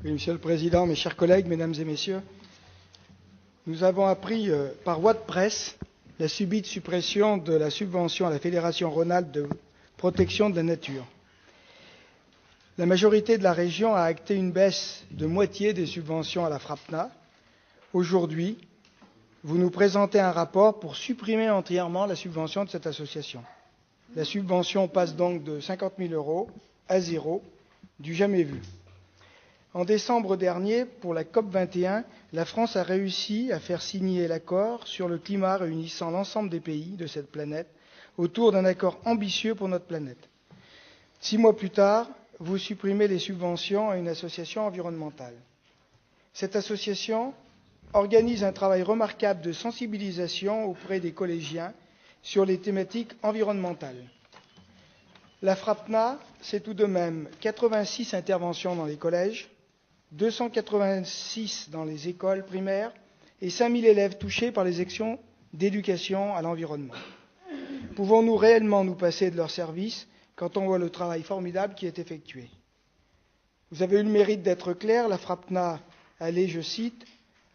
Oui, Monsieur le Président, mes chers collègues, Mesdames et Messieurs, nous avons appris par voie de presse la subite suppression de la subvention à la Fédération Rhône-Alpes de protection de la nature. La majorité de la région a acté une baisse de moitié des subventions à la FRAPNA. Aujourd'hui, vous nous présentez un rapport pour supprimer entièrement la subvention de cette association. La subvention passe donc de 50 000 € à zéro, du jamais vu. En décembre dernier, pour la COP 21, la France a réussi à faire signer l'accord sur le climat réunissant l'ensemble des pays de cette planète autour d'un accord ambitieux pour notre planète. 6 mois plus tard, vous supprimez les subventions à une association environnementale. Cette association organise un travail remarquable de sensibilisation auprès des collégiens sur les thématiques environnementales. La FRAPNA, c'est tout de même 86 interventions dans les collèges, 286 dans les écoles primaires et 5000 élèves touchés par les actions d'éducation à l'environnement. Pouvons-nous réellement nous passer de leur service quand on voit le travail formidable qui est effectué? Vous avez eu le mérite d'être clair, la FRAPNA allait, je cite,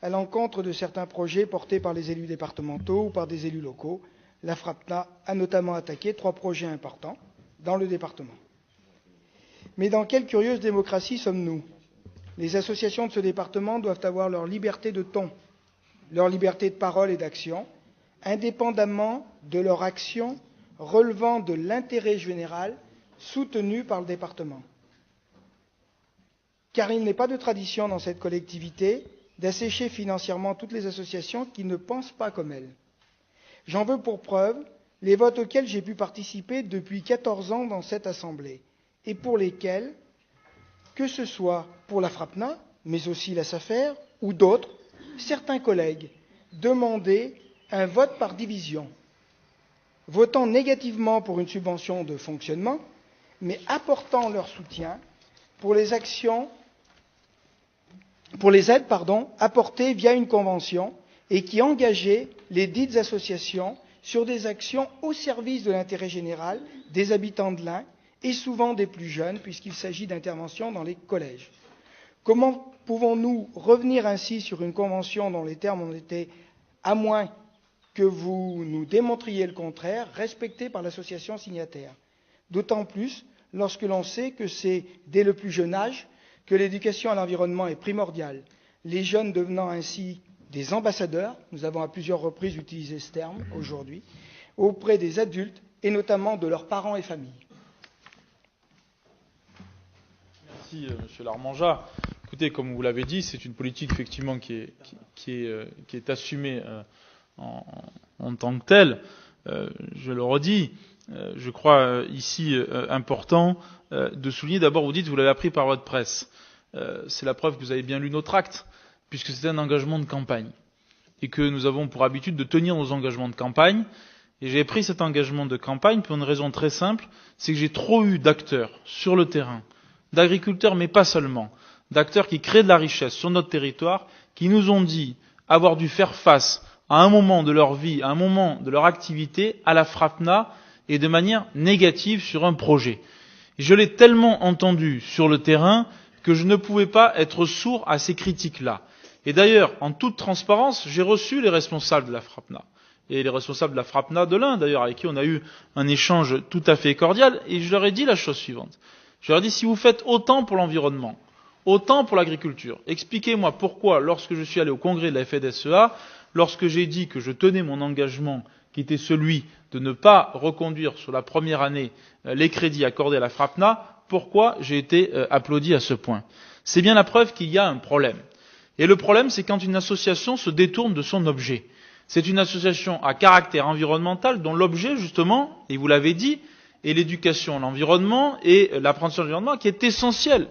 à l'encontre de certains projets portés par les élus départementaux ou par des élus locaux. La FRAPNA a notamment attaqué 3 projets importants dans le département. Mais dans quelle curieuse démocratie sommes-nous? Les associations de ce département doivent avoir leur liberté de ton, leur liberté de parole et d'action, indépendamment de leur action relevant de l'intérêt général soutenu par le département. Car il n'est pas de tradition dans cette collectivité d'assécher financièrement toutes les associations qui ne pensent pas comme elles. J'en veux pour preuve les votes auxquels j'ai pu participer depuis 14 ans dans cette Assemblée et pour lesquels, que ce soit pour la FRAPNA, mais aussi la SAFER ou d'autres, certains collègues demandaient un vote par division, votant négativement pour une subvention de fonctionnement, mais apportant leur soutien pour les aides apportées via une convention et qui engageaient les dites associations sur des actions au service de l'intérêt général des habitants de l'Ain et souvent des plus jeunes, puisqu'il s'agit d'interventions dans les collèges. Comment pouvons-nous revenir ainsi sur une convention dont les termes ont été, à moins que vous nous démontriez le contraire, respectés par l'association signataire? D'autant plus lorsque l'on sait que c'est dès le plus jeune âge que l'éducation à l'environnement est primordiale, les jeunes devenant ainsi des ambassadeurs, nous avons à plusieurs reprises utilisé ce terme aujourd'hui, auprès des adultes et notamment de leurs parents et familles. Merci, Monsieur Larmanjat. Écoutez, comme vous l'avez dit, c'est une politique effectivement qui est assumée en tant que telle. Je le redis, je crois ici important de souligner d'abord, vous dites, vous l'avez appris par votre presse. C'est la preuve que vous avez bien lu notre acte, puisque c'est un engagement de campagne et que nous avons pour habitude de tenir nos engagements de campagne. Et j'ai pris cet engagement de campagne pour une raison très simple, c'est que j'ai trop eu d'acteurs sur le terrain, d'agriculteurs mais pas seulement, d'acteurs qui créent de la richesse sur notre territoire, qui nous ont dit avoir dû faire face à un moment de leur vie, à un moment de leur activité, à la FRAPNA et de manière négative sur un projet. Et je l'ai tellement entendu sur le terrain que je ne pouvais pas être sourd à ces critiques-là. Et d'ailleurs, en toute transparence, j'ai reçu les responsables de la FRAPNA. Et les responsables de la FRAPNA de l'Ain, d'ailleurs, avec qui on a eu un échange tout à fait cordial, et je leur ai dit la chose suivante. Je leur ai dit, si vous faites autant pour l'environnement, autant pour l'agriculture, expliquez-moi pourquoi, lorsque je suis allé au congrès de la FNSEA, lorsque j'ai dit que je tenais mon engagement, qui était celui de ne pas reconduire sur la première année les crédits accordés à la FRAPNA, pourquoi j'ai été applaudi à ce point? C'est bien la preuve qu'il y a un problème. Et le problème, c'est quand une association se détourne de son objet. C'est une association à caractère environnemental dont l'objet, justement, et vous l'avez dit, est l'éducation à l'environnement et l'apprentissage de l'environnement qui est essentiel,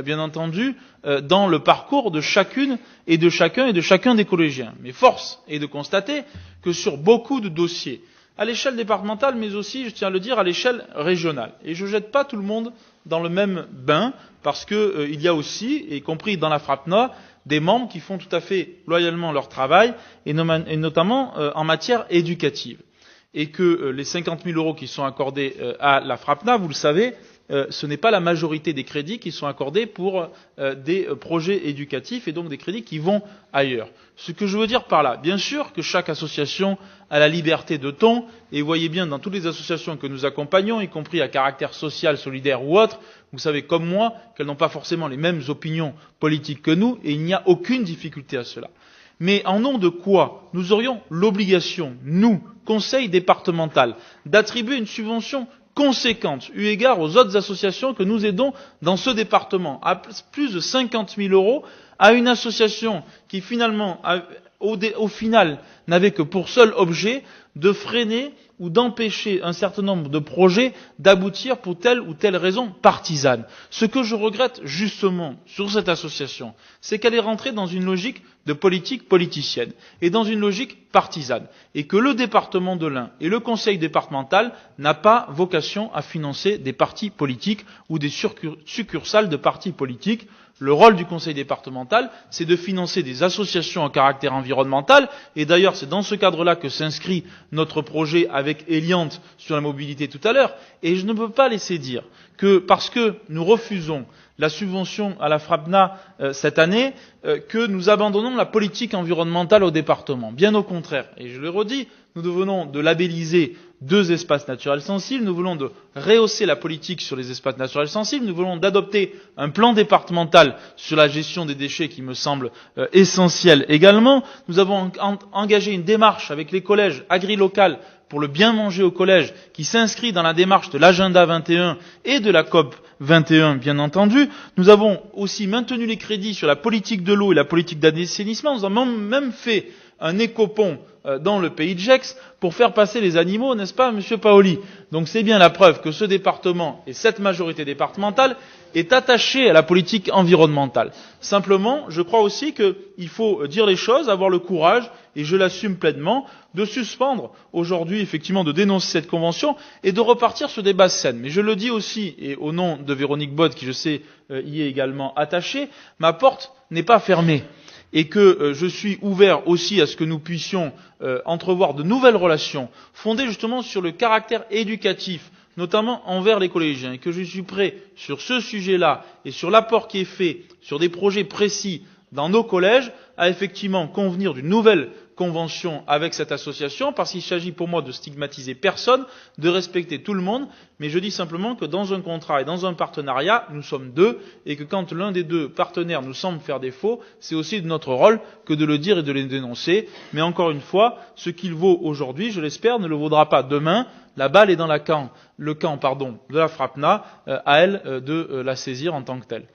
bien entendu, dans le parcours de chacune et de chacun des collégiens. Mais force est de constater que sur beaucoup de dossiers, à l'échelle départementale, mais aussi, je tiens à le dire, à l'échelle régionale. Et je ne jette pas tout le monde dans le même bain, parce que il y a aussi, y compris dans la FRAPNA, des membres qui font tout à fait loyalement leur travail, et notamment en matière éducative. Et que les 50 000 € qui sont accordés à la FRAPNA, vous le savez, ce n'est pas la majorité des crédits qui sont accordés pour des projets éducatifs et donc des crédits qui vont ailleurs. Ce que je veux dire par là, bien sûr que chaque association a la liberté de ton, et vous voyez bien dans toutes les associations que nous accompagnons, y compris à caractère social, solidaire ou autre, vous savez comme moi qu'elles n'ont pas forcément les mêmes opinions politiques que nous, et il n'y a aucune difficulté à cela. Mais en nom de quoi nous aurions l'obligation, nous, conseil départemental, d'attribuer une subvention conséquente, eu égard aux autres associations que nous aidons dans ce département, à plus de 50 000 € à une association qui finalement, au final, n'avait que pour seul objet de freiner ou d'empêcher un certain nombre de projets d'aboutir pour telle ou telle raison partisane. Ce que je regrette justement sur cette association, c'est qu'elle est rentrée dans une logique de politique politicienne et dans une logique partisane, et que le département de l'Ain et le conseil départemental n'a pas vocation à financer des partis politiques ou des succursales de partis politiques. Le rôle du conseil départemental, c'est de financer des associations à caractère environnemental, et d'ailleurs c'est dans ce cadre-là que s'inscrit notre projet avec Eliant sur la mobilité tout à l'heure, et je ne peux pas laisser dire que parce que nous refusons la subvention à la FRAPNA cette année, que nous abandonnons la politique environnementale au département. Bien au contraire, et je le redis, nous venons de labelliser 2 espaces naturels sensibles, nous voulons de rehausser la politique sur les espaces naturels sensibles, nous voulons d'adopter un plan départemental sur la gestion des déchets qui me semble essentiel également. Nous avons engagé une démarche avec les collèges agri-locales pour le bien manger au collège, qui s'inscrit dans la démarche de l'agenda 21 et de la COP 21, bien entendu. Nous avons aussi maintenu les crédits sur la politique de l'eau et la politique d'assainissement. Nous avons même fait un écopont dans le pays de Gex pour faire passer les animaux, n'est-ce pas, Monsieur Paoli? Donc c'est bien la preuve que ce département et cette majorité départementale est attachée à la politique environnementale. Simplement, je crois aussi qu'il faut dire les choses, avoir le courage, et je l'assume pleinement, de suspendre aujourd'hui, effectivement, de dénoncer cette convention et de repartir sur des bases saines. Mais je le dis aussi, et au nom de Véronique Bode, qui je sais y est également attachée, ma porte n'est pas fermée. Et que je suis ouvert aussi à ce que nous puissions entrevoir de nouvelles relations fondées justement sur le caractère éducatif, notamment envers les collégiens, et que je suis prêt sur ce sujet-là et sur l'apport qui est fait sur des projets précis dans nos collèges à effectivement convenir d'une nouvelle convention avec cette association, parce qu'il s'agit pour moi de stigmatiser personne, de respecter tout le monde, mais je dis simplement que dans un contrat et dans un partenariat, nous sommes 2, et que quand l'un des 2 partenaires nous semble faire défaut, c'est aussi de notre rôle que de le dire et de le dénoncer. Mais encore une fois, ce qu'il vaut aujourd'hui, je l'espère, ne le vaudra pas demain. La balle est dans le camp de la FRAPNA, à elle de la saisir en tant que telle.